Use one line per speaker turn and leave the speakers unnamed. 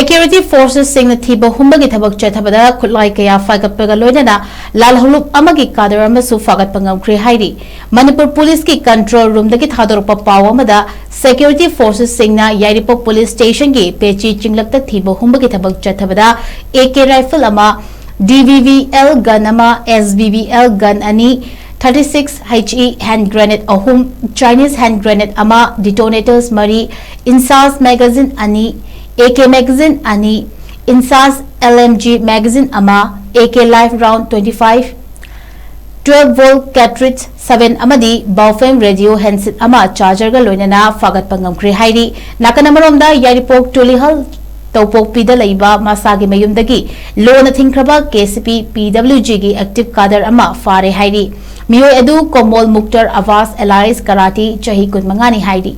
Security forces Singna Thiba Humbagi Thabak Chatthabada Khutlai kaya Phagatpaga Loinana LALHOULUP AMAGI CADRE AMASU PHAGATPA NGAMKHRE HAIRI Manipur police ki control room dagi thadorpa pawamada security forces Singna Yairipok police station ki pechi chinglakta Thiba Humbagi Thabak Chatthabada AK rifle ama DVVL gun ama SBVL gun ani 36 HE hand grenade ahum Chinese hand grenade ama detonators mari insas magazine ani AK magazine ani insas LMG magazine ama AK live round 25 12 volt cartridge 7 amadi Baofeng radio handset ama charger ga loinana Phagatpa ngamkhre hairi nakanamaromda Yairipok Tulihal Topok Pida Laiba Masagi Mayumdagi Lona Thinkraba KCP PWG gi active cadre ama fare hairi Mio edu Komol Muktar Avas Allies Karati Chahi Kunmangani hairi